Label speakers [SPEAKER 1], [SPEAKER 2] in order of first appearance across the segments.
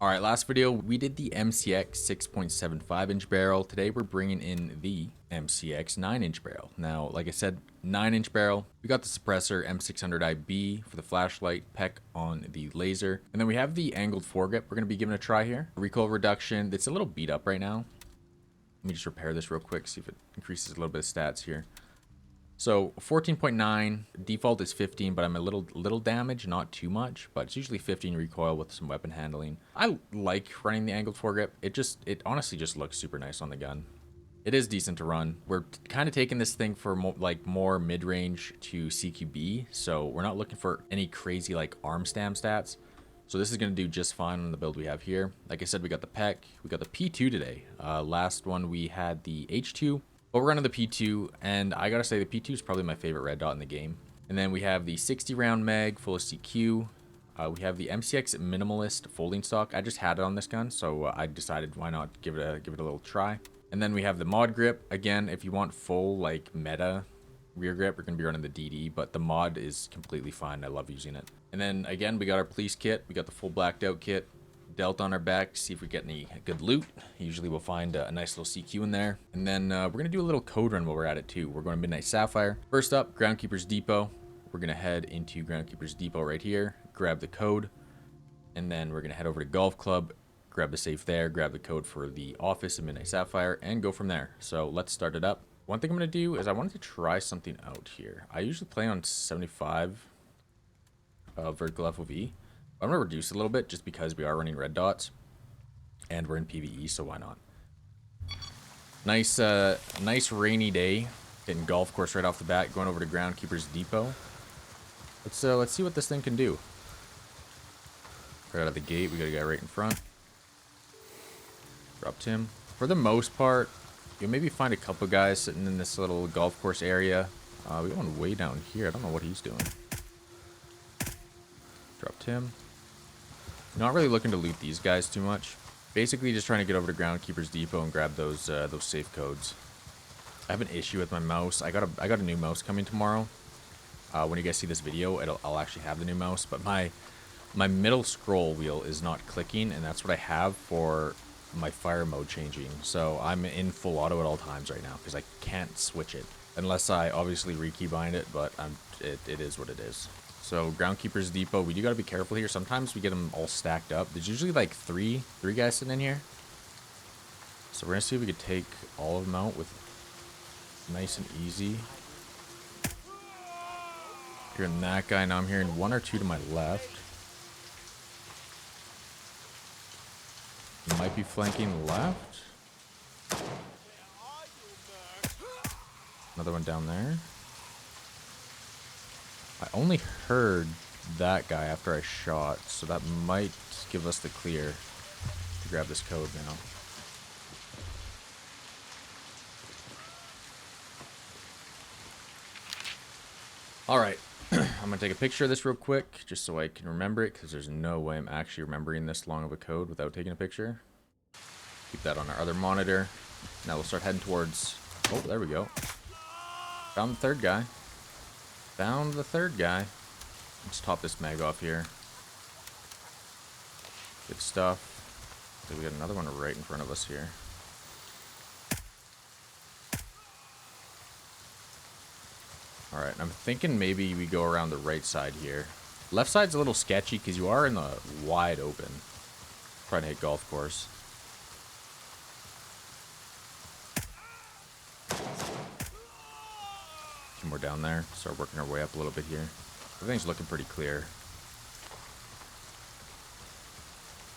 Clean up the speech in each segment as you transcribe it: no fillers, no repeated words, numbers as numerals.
[SPEAKER 1] All right, last video, we did the MCX 6.75 inch barrel. Today, we're bringing in the MCX 9 inch barrel. Now, like I said, 9 inch barrel. We got the suppressor M600IB for the flashlight, PEC on the laser. And then we have the angled foregrip we're going to be giving a try here. Recoil reduction, it's a little beat up right now. Let me just repair this real quick, see if it increases a little bit of stats here. So 14.9, default is 15, but I'm a little damage, not too much, but it's usually 15 recoil with some weapon handling. I like running the angled foregrip. It honestly just looks super nice on the gun. It is decent to run. We're kind of taking this thing for more mid-range to CQB, so we're not looking for any crazy like arm stam stats. So this is going to do just fine on the build we have here. Like I said, we got the PEC, we got the P2 today. Last one we had the H2. But we're running the P2, and I gotta say the P2 is probably my favorite red dot in the game. And then we have the 60 round mag, full of CQ. We have the MCX minimalist folding stock. I just had it on this gun, so I decided why not give it a little try. And then we have the mod grip. Again, if you want full like meta rear grip, we're gonna be running the DD, but the mod is completely fine. I love using it. And then again, we got our police kit. We got the full blacked out kit. Delt on our back to see if we get any good loot. Usually we'll find a nice little CQ in there. And then we're going to do a little code run while we're at it too. We're going to Midnight Sapphire. First up, Groundkeeper's Depot. We're going to head into Groundkeeper's Depot right here, grab the code, and then we're going to head over to Golf Club, grab the safe there, grab the code for the office in Midnight Sapphire, and go from there. So let's start it up. One thing I'm going to do is I wanted to try something out here. I usually play on 75 vertical FOV. I'm going to reduce it a little bit just because we are running red dots and we're in PvE, so why not? Nice rainy day. Getting golf course right off the bat, going over to Groundkeeper's Depot. Let's see what this thing can do. Right out of the gate, we got a guy right in front. Dropped him. For the most part, you'll maybe find a couple guys sitting in this little golf course area. We got one way down here. I don't know what he's doing. Dropped him. Not really looking to loot these guys too much. Basically just trying to get over to Groundkeeper's Depot and grab those safe codes. I have an issue with my mouse. I got a new mouse coming tomorrow. When you guys see this video, I'll actually have the new mouse, but my middle scroll wheel is not clicking, and that's what I have for my fire mode changing. So I'm in full auto at all times right now because I can't switch it unless I obviously rekeybind it, but it is what it is. So Groundkeeper's Depot, we do got to be careful here. Sometimes we get them all stacked up. There's usually like three guys sitting in here. So we're going to see if we could take all of them out with nice and easy. Hearing that guy. Now I'm hearing one or two to my left. He might be flanking left. Another one down there. I only heard that guy after I shot, so that might give us the clear to grab this code now. Alright, I'm going to take a picture of this real quick, just so I can remember it, because there's no way I'm actually remembering this long of a code without taking a picture. Keep that on our other monitor. Now we'll start heading towards... Oh, there we go. Found the third guy. Found the third guy. Let's top this mag off here. Good stuff. So we got another one right in front of us here. Alright, I'm thinking maybe we go around the right side here. Left side's a little sketchy because you are in the wide open. Trying to hit golf course. More down there. Start working our way up a little bit here. Everything's looking pretty clear.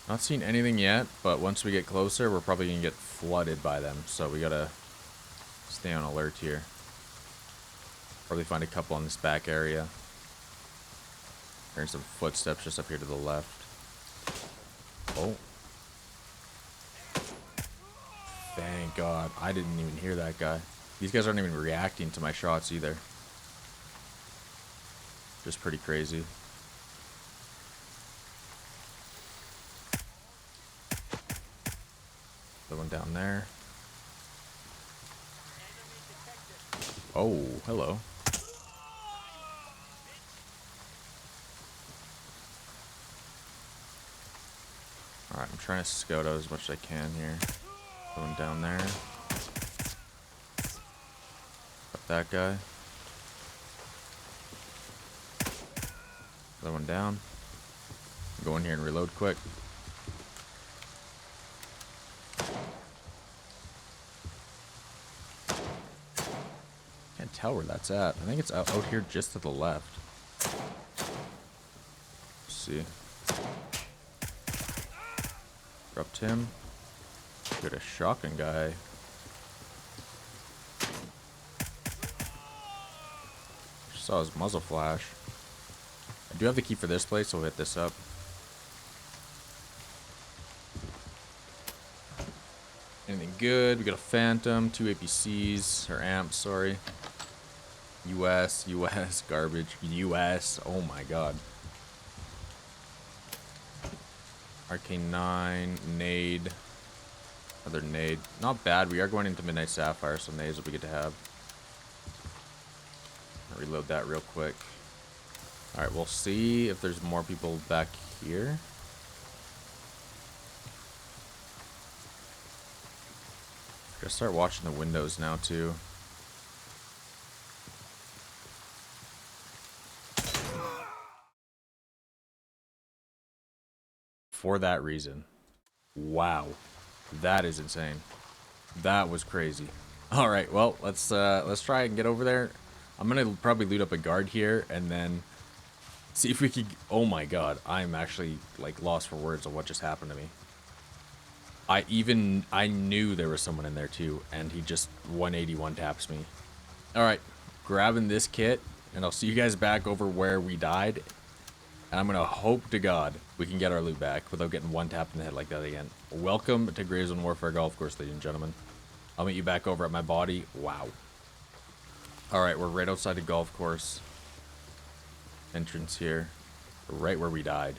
[SPEAKER 1] Not seeing anything yet, but once we get closer, we're probably gonna get flooded by them. So we gotta stay on alert here. Probably find a couple on this back area. Hearing some footsteps just up here to the left. Oh. Thank God. I didn't even hear that guy. These guys aren't even reacting to my shots either. Just pretty crazy. The one down there. Oh, hello. Alright, I'm trying to scout out as much as I can here. Going down there. Got that guy. Other one down. Go in here and reload quick. Can't tell where that's at. I think it's out here just to the left. Let's see. Dropped him. Got a shotgun guy. Just saw his muzzle flash. I do have the key for this place, so we'll hit this up. Anything good? We got a Phantom, 2 APCs, or amps, sorry. US, garbage. US, oh my god. Arcane 9, nade. Another nade. Not bad, we are going into Midnight Sapphire, so nades will be good to have. I'll reload that real quick. Alright, we'll see if there's more people back here. Gotta start watching the windows now too. For that reason. Wow. That is insane. That was crazy. Alright, well, let's try and get over there. I'm gonna probably loot up a guard here and then see if we can. Oh my god, I'm actually like lost for words on what just happened to me. I knew there was someone in there too, and he just 181 taps me. Alright, grabbing this kit, and I'll see you guys back over where we died. And I'm gonna hope to god we can get our loot back without getting one tap in the head like that again. Welcome to Grayzone Warfare Golf Course, ladies and gentlemen. I'll meet you back over at my body. Wow. Alright, we're right outside the golf course. Entrance here. Right where we died.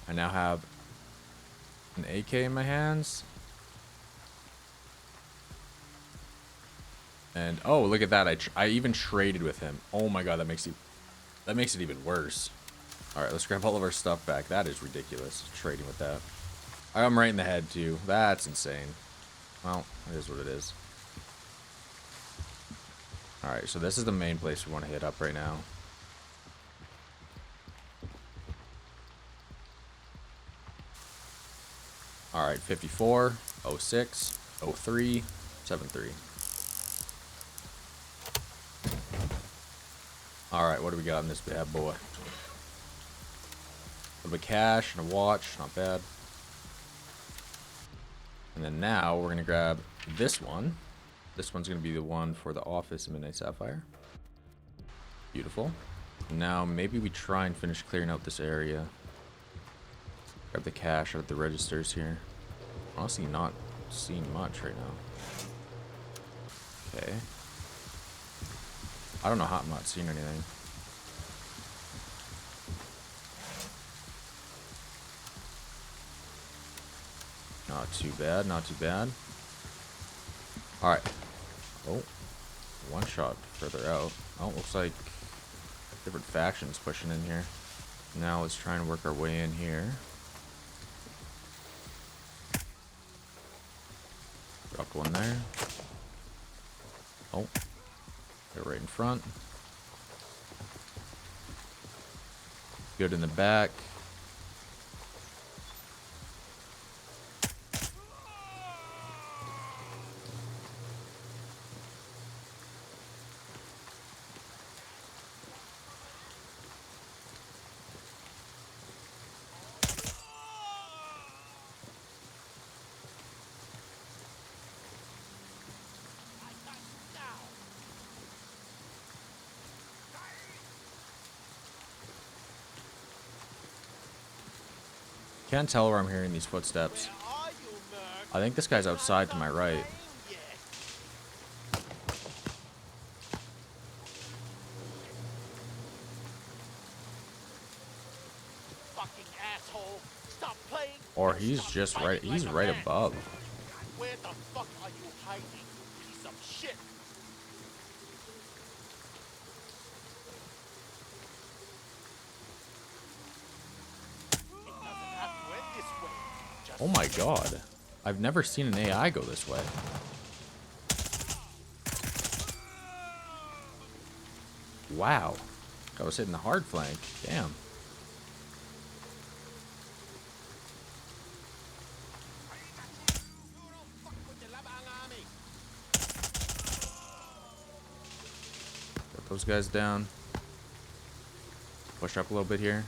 [SPEAKER 1] I now have an AK in my hands. And oh, look at that. I even traded with him. Oh my god, that makes it even worse. Alright, let's grab all of our stuff back. That is ridiculous, trading with that. I'm right in the head too. That's insane. Well, it is what it is. Alright, so this is the main place we want to hit up right now. Alright, 54, 06, 03, 73. Alright, what do we got in this bad boy? A little bit of cash and a watch, not bad. And then now we're going to grab this one. This one's going to be the one for the office in Midnight Sapphire. Beautiful. Now maybe we try and finish clearing out this area. Grab the cash out of the registers here. Honestly, not seeing much right now. Okay. I don't know how I'm not seeing anything. Not too bad, not too bad. Alright. Oh. One shot further out. Oh, looks like different factions pushing in here. Now let's try and work our way in here. Dropped one there. Oh. They're right in front. Good in the back. Can't tell where I'm hearing these footsteps. I think this guy's outside to my right. Or he's just right, he's right above.
[SPEAKER 2] Where the fuck are you hiding, piece of shit? It doesn't have to
[SPEAKER 1] Oh my god. I've never seen an AI go this way. Wow. I was hitting the hard flank. Damn. Got those guys down. Push up a little bit here.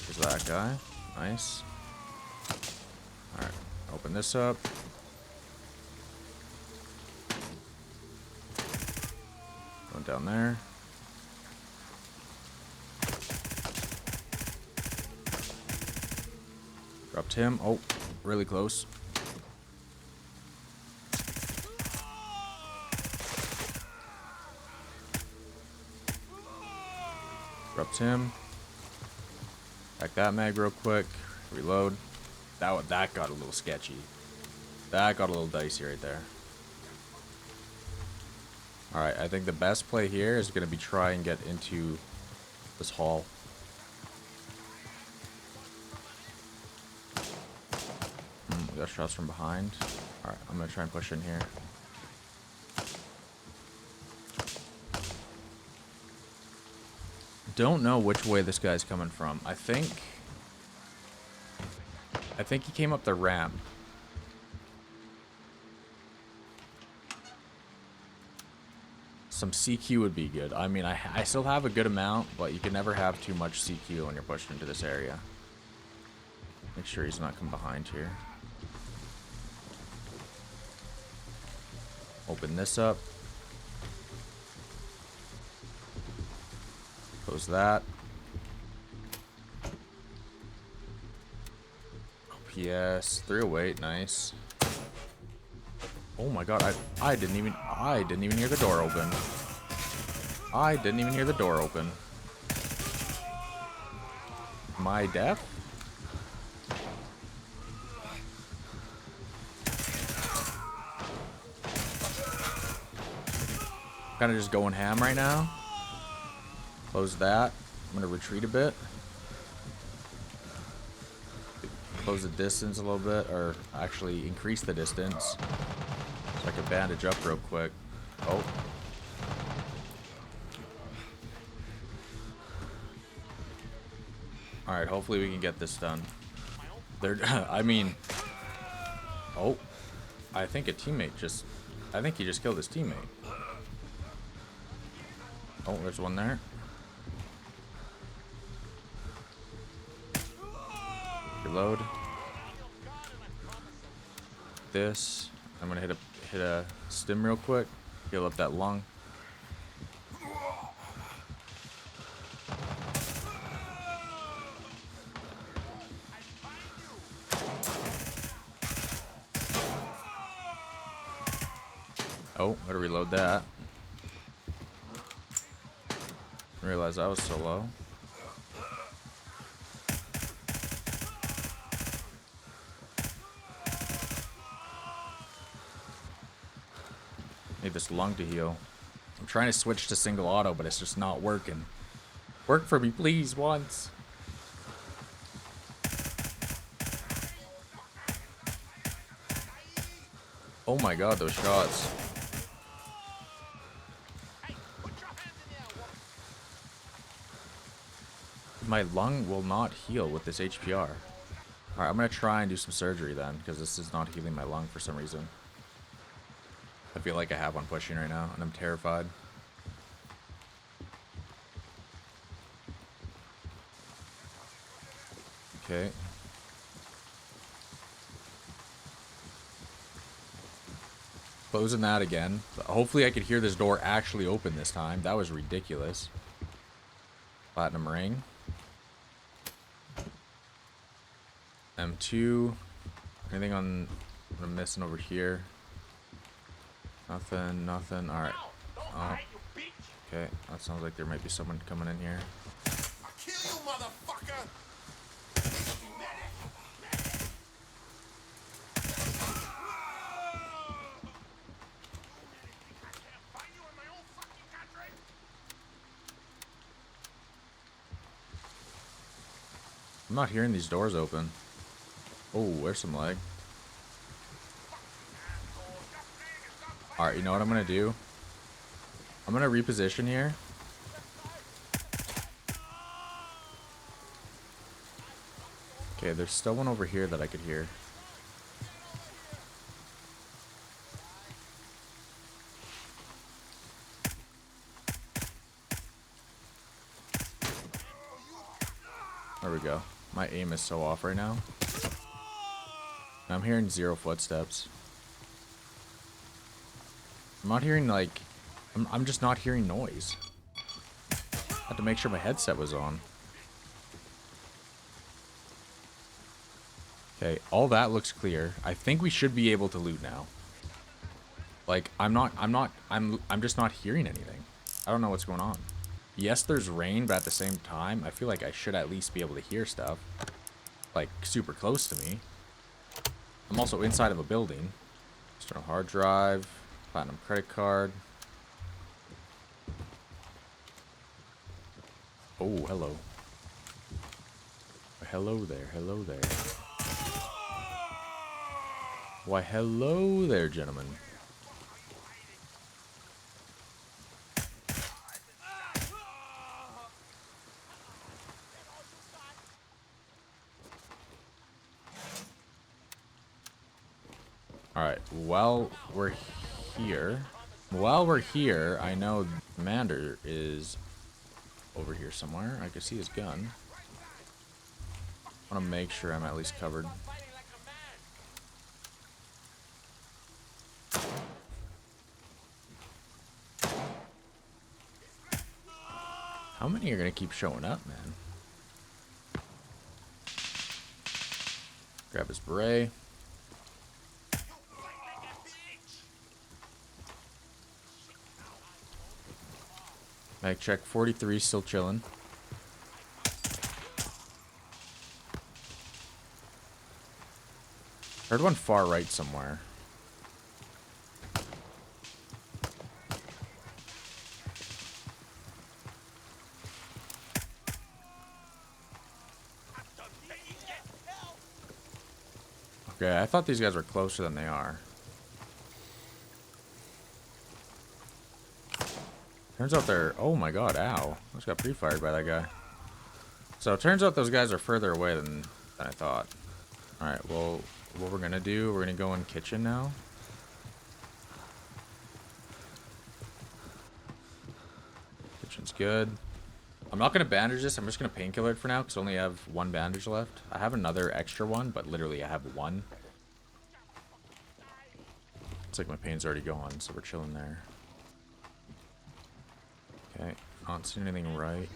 [SPEAKER 1] There's that guy. Nice. Alright. Open this up. Going down there. Dropped him. Oh, really close. Dropped him. Back that mag real quick. Reload. That got a little sketchy. That got a little dicey right there. Alright, I think the best play here is going to be try and get into this hall. We got shots from behind. Alright, I'm going to try and push in here. Don't know which way this guy's coming from. I think he came up the ramp. Some CQ would be good. I mean, I still have a good amount, but you can never have too much CQ when you're pushing into this area. Make sure he's not coming behind here. Open this up. Close that. OPS 308, nice. Oh my god, I didn't even hear the door open. I didn't even hear the door open. Am I deaf? Kind of just going ham right now. Close that. I'm gonna retreat a bit. Close the distance a little bit, or actually increase the distance. So I can bandage up real quick. Oh. Alright, hopefully we can get this done. I mean... Oh. I think he just killed his teammate. Oh, there's one there. Reload. This. I'm gonna hit a stim real quick. Heal up that lung. Oh, gotta reload that. Realize I was so low. Need this lung to heal. I'm trying to switch to single auto, but it's just not working. Work for me, please, once. Oh my god, those shots. My lung will not heal with this HPR. Alright, I'm gonna try and do some surgery then, because this is not healing my lung for some reason. I feel like I have one pushing right now, and I'm terrified. Okay. Closing that again. Hopefully I could hear this door actually open this time. That was ridiculous. Platinum ring. M2. Anything on what I'm missing over here? Nothing, nothing. Alright. Oh. Okay, that sounds like there might be someone coming in here.
[SPEAKER 2] I'll kill you, motherfucker!
[SPEAKER 1] I'm not hearing these doors open. Oh, there's some lag. Alright, you know what I'm gonna do? I'm gonna reposition here. Okay, there's still one over here that I could hear. There we go. My aim is so off right now. I'm hearing 0 footsteps. I'm not hearing, like... I'm just not hearing noise. I had to make sure my headset was on. Okay, all that looks clear. I think we should be able to loot now. Like, I'm just not hearing anything. I don't know what's going on. Yes, there's rain, but at the same time, I feel like I should at least be able to hear stuff. Like, super close to me. I'm also inside of a building. External hard drive. Platinum credit card. Oh, hello. Hello there, hello there. Why, hello there, gentlemen. Alright, while we're here, I know Commander is over here somewhere. I can see his gun. I want to make sure I'm at least covered. How many are going to keep showing up, man? Grab his beret. Mag check 43, still chilling. Heard one far right somewhere. Okay, I thought these guys were closer than they are. Turns out they're... Oh my god, ow. I just got pre-fired by that guy. So it turns out those guys are further away than I thought. Alright, well, what we're gonna do, we're gonna go in kitchen now. Kitchen's good. I'm not gonna bandage this, I'm just gonna painkiller it for now, because I only have 1 bandage left. I have another extra one, but literally I have 1. It's like my pain's already gone, so we're chilling there. Okay, not seeing anything right.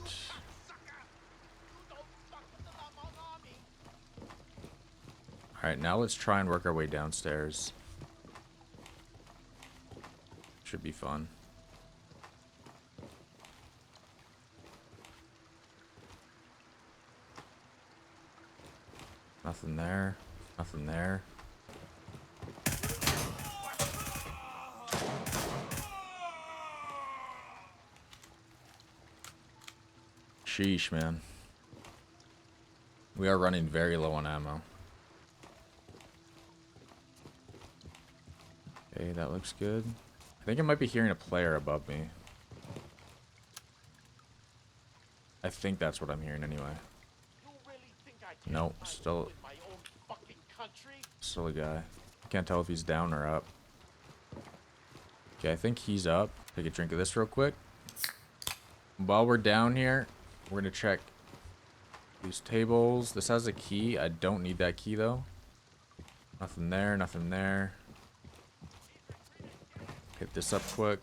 [SPEAKER 1] Alright, now let's try and work our way downstairs. Should be fun. Nothing there. Nothing there. Sheesh, man. We are running very low on ammo. Okay, that looks good. I think I might be hearing a player above me. I think that's what I'm hearing anyway. Nope, still a guy. I can't tell if he's down or up. Okay, I think he's up. Take a drink of this real quick. While we're down here, we're gonna check these tables. This has a key. I don't need that key though. Nothing there, nothing there. Hit this up quick.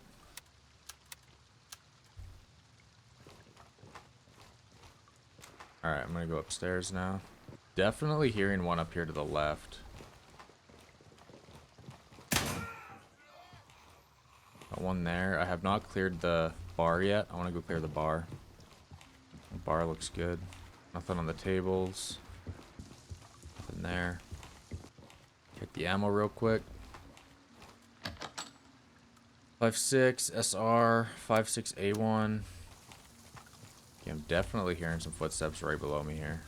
[SPEAKER 1] Alright, I'm gonna go upstairs now. Definitely hearing one up here to the left. Got one there. I have not cleared the bar yet. I want to go clear the bar. The bar looks good. Nothing on the tables. Nothing there. Hit the ammo real quick. 5.6 SR, 5.6 A1. Okay, I'm definitely hearing some footsteps right below me here.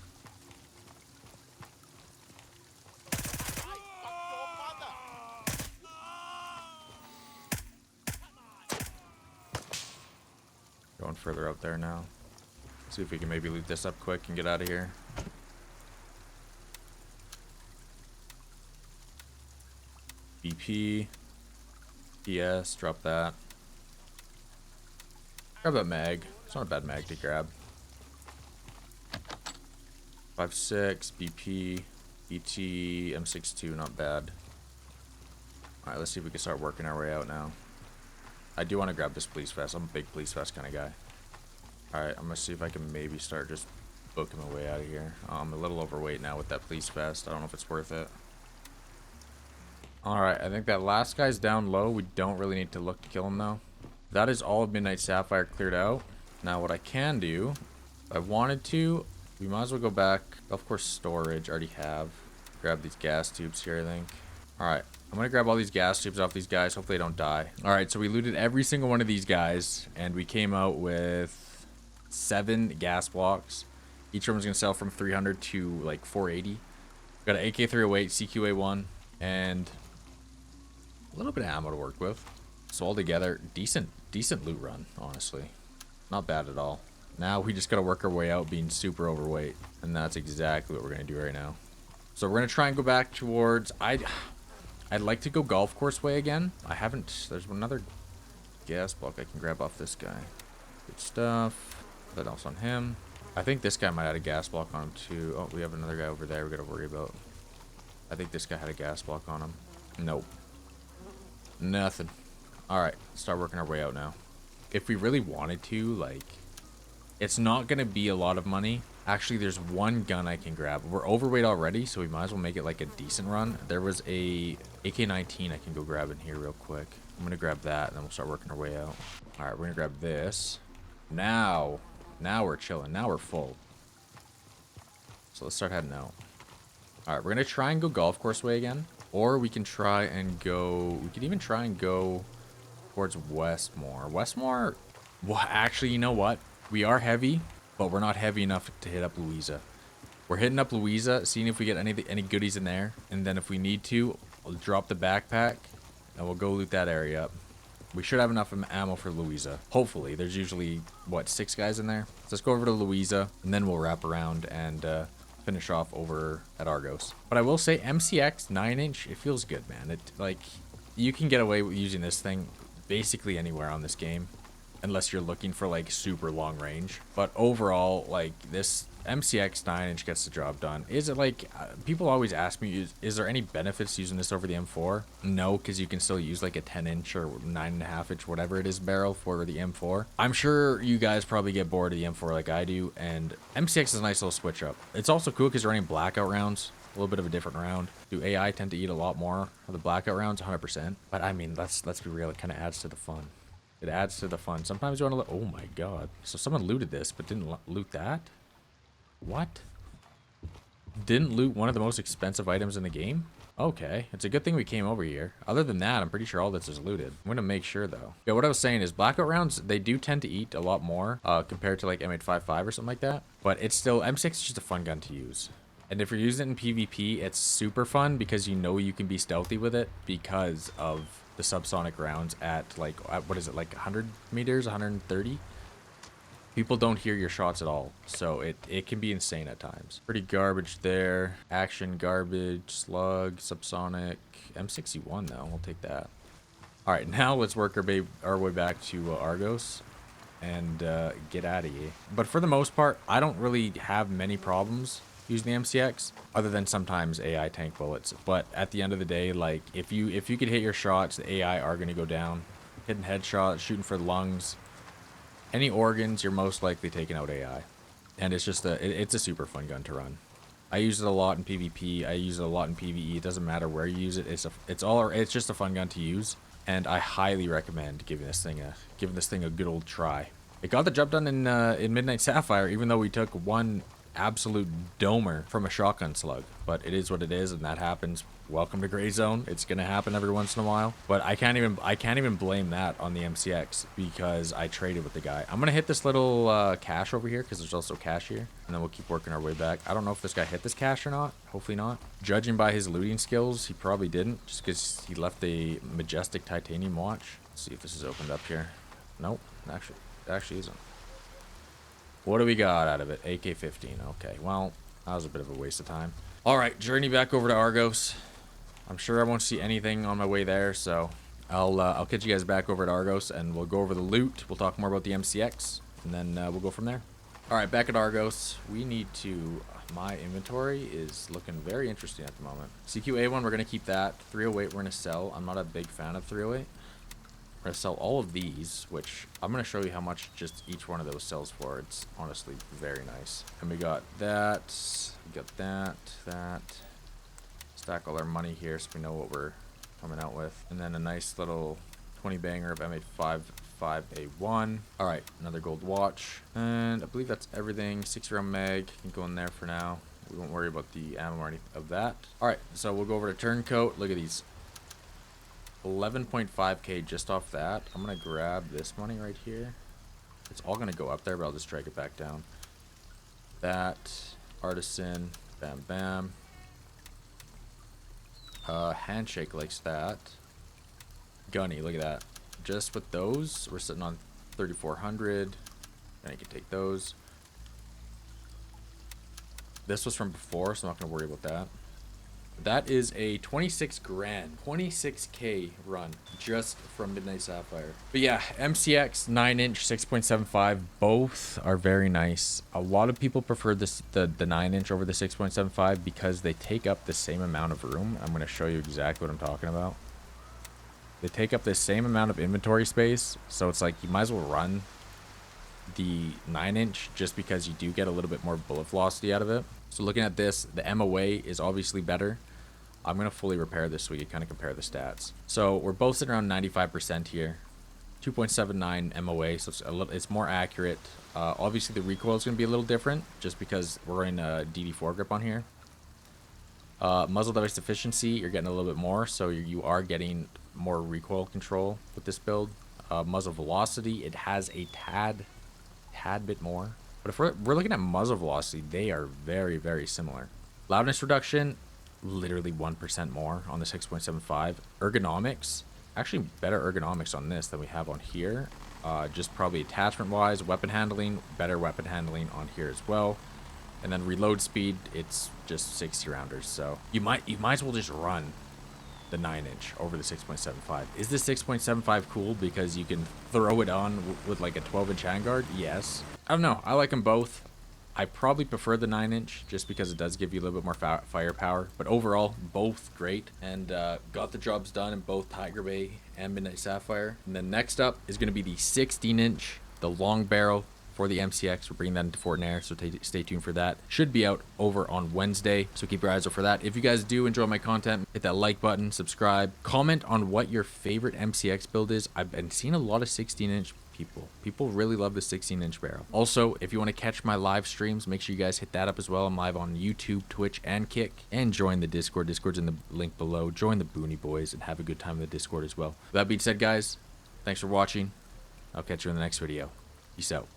[SPEAKER 1] further out there now. See if we can maybe loot this up quick and get out of here. BP. PS, drop that. Grab that mag. It's not a bad mag to grab. 5.6, BP, ET, M62, not bad. Alright, let's see if we can start working our way out now. I do want to grab this police vest. I'm a big police vest kind of guy. Alright, I'm going to see if I can maybe start just booking my way out of here. I'm a little overweight now with that police vest. I don't know if it's worth it. Alright, I think that last guy's down low. We don't really need to look to kill him though. That is all of Midnight Sapphire cleared out. Now what I can do, if I wanted to, we might as well go back. Of course, storage, already have. Grab these gas tubes here, I think. Alright, I'm going to grab all these gas tubes off these guys. Hopefully they don't die. Alright, so we looted every single one of these guys. And we came out with 7 gas blocks. Each one was going to sell from 300 to like 480. Got an AK-308, CQA-1, and a little bit of ammo to work with. So altogether, decent loot run, honestly. Not bad at all. Now we just got to work our way out being super overweight. And that's exactly what we're going to do right now. So we're going to try and go back towards... I'd like to go golf course way again. I haven't... There's another gas block I can grab off this guy. Good stuff. That else on him. I think this guy might have a gas block on him too. Oh, we have another guy over there we got to worry about. I think this guy had a gas block on him. Nope. Nothing. Alright, start working our way out now. If we really wanted to, like... It's not going to be a lot of money. Actually, there's one gun I can grab. We're overweight already, so we might as well make it like a decent run. There was a AK-19 I can go grab in here real quick. I'm going to grab that, and then we'll start working our way out. Alright, we're going to grab this. Now we're chilling. Now we're full. So let's start heading out. Alright, we're going to try and go golf course way again. Or we can try and go... We could even try and go towards Westmore. Westmore... Well, actually, you know what? We are heavy, but we're not heavy enough to hit up Louisa. We're hitting up Louisa, seeing if we get any goodies in there. And then if we need to, we'll drop the backpack, and we'll go loot that area up. We should have enough ammo for Louisa. Hopefully. There's usually, what, 6 guys in there? So let's go over to Louisa, and then we'll wrap around and finish off over at Argos. But I will say, MCX 9-inch, it feels good, man. It, like, you can get away with using this thing basically anywhere on this game. Unless you're looking for like super long range. But overall, like this MCX 9-inch gets the job done. Is it like, people always ask me, is there any benefits using this over the M4? No, because you can still use like a 10-inch or 9.5-inch, whatever it is, barrel for the M4. I'm sure you guys probably get bored of the M4 like I do. And MCX is a nice little switch up. It's also cool because you're running blackout rounds. A little bit of a different round. Do AI tend to eat a lot more of the blackout rounds? 100%. But I mean, let's be real. It kind of adds to the fun. It adds to the fun. Sometimes you want to loot. Oh my god. So someone looted this, but didn't loot that? What? Didn't loot one of the most expensive items in the game? Okay. It's a good thing we came over here. Other than that, I'm pretty sure all this is looted. I'm going to make sure, though. Yeah, what I was saying is blackout rounds, they do tend to eat a lot more compared to like M855 or something like that. But it's still, M6 is just a fun gun to use. And if you're using it in PvP, it's super fun because you know you can be stealthy with it because of the subsonic rounds at like, what is it, like 100 meters, 130? People don't hear your shots at all, so it can be insane at times. Pretty garbage there. Action, garbage, slug, subsonic. M61 though, we'll take that. Alright, now let's work our way back to Argos and get out of here. But for the most part, I don't really have many problems using the MCX, other than sometimes AI tank bullets. But at the end of the day, like if you could hit your shots, the AI are going to go down. Hitting headshots, shooting for lungs, any organs, you're most likely taking out AI. And it's just it's a super fun gun to run. I use it a lot in PvP. I use it a lot in PvE. It doesn't matter where you use it. It's just a fun gun to use, and I highly recommend giving this thing a good old try. It got the job done in Midnight Sapphire, even though we took one absolute domer from a shotgun slug. But it is what it is, and that happens. Welcome to grayzone. It's gonna happen every once in a while. But I can't even blame that on the MCX because I traded with the guy. I'm gonna hit this little cache over here because there's also cache here, and then we'll keep working our way back. I don't know if this guy hit this cache or not. Hopefully not. Judging by his looting skills, he probably didn't, just because he left the majestic titanium watch. Let's see if this is opened up here. Nope, actually isn't. What do we got out of it? AK-15. Okay, well, that was a bit of a waste of time. All right, journey back over to Argos. I'm sure I won't see anything on my way there, so I'll catch you guys back over at Argos, and we'll go over the loot. We'll talk more about the MCX, and then we'll go from there. All right, back at Argos. We need to... My inventory is looking very interesting at the moment. CQA1, we're going to keep that. 308, we're going to sell. I'm not a big fan of 308. We're going to sell all of these, which I'm going to show you how much just each one of those sells for. It's honestly very nice. And we got that. We got that. Stack all our money here so we know what we're coming out with. And then a nice little 20 banger of M855A1. All right, another gold watch. And I believe that's everything. 6-round mag can go in there for now. We won't worry about the ammo or anything of that. All right, so we'll go over to turncoat. Look at these. 11.5k just off that. I'm gonna grab this money right here. It's all gonna go up there, but I'll just drag it back down. That artisan, bam bam. Handshake likes that. Gunny, look at that. Just with those, we're sitting on 3,400. And you can take those. This was from before, so I'm not gonna worry about that. That is a 26 grand, 26k run just from Midnight Sapphire. But yeah, MCX 9-inch 6.75, both are very nice. A lot of people prefer the 9-inch over the 6.75 because they take up the same amount of room. I'm going to show you exactly what I'm talking about. They take up the same amount of inventory space, so it's like you might as well run the 9-inch just because you do get a little bit more bullet velocity out of it. So looking at this, the MOA is obviously better. I'm going to fully repair this so we can kind of compare the stats. So we're both sitting around 95% here. 2.79 MOA, so it's more accurate. Obviously the recoil is going to be a little different just because we're in a DD4 grip on here. Muzzle device efficiency, you're getting a little bit more, so you are getting more recoil control with this build. Muzzle velocity, it has a tad bit more. But if we're looking at muzzle velocity, they are very, very similar. Loudness reduction, literally 1% more on the 6.75. Ergonomics, actually better ergonomics on this than we have on here. Just probably attachment-wise, weapon handling, better weapon handling on here as well. And then reload speed, it's just 60 rounders. So you might as well just run the 9-inch over the 6.75. Is the 6.75 cool because you can throw it on with like a 12-inch handguard? Yes. I don't know. I like them both. I probably prefer the 9-inch just because it does give you a little bit more firepower. But overall, both great, and got the jobs done in both Tiger Bay and Midnight Sapphire. And then next up is going to be the 16-inch, the long barrel for the MCX. We're bringing that into Fortnite, so stay tuned for that. Should be out over on Wednesday, so keep your eyes out for that. If you guys do enjoy my content, hit that like button, subscribe, comment on what your favorite MCX build is. I've been seeing a lot of 16-inch people really love the 16-inch barrel. Also, if you want to catch my live streams, make sure you guys hit that up as well. I'm live on YouTube, Twitch, and Kick. And join the Discord. Discord's in the link below. Join the Booney Boys and have a good time in the Discord as well. With that being said, guys, thanks for watching. I'll catch you in the next video. Peace out.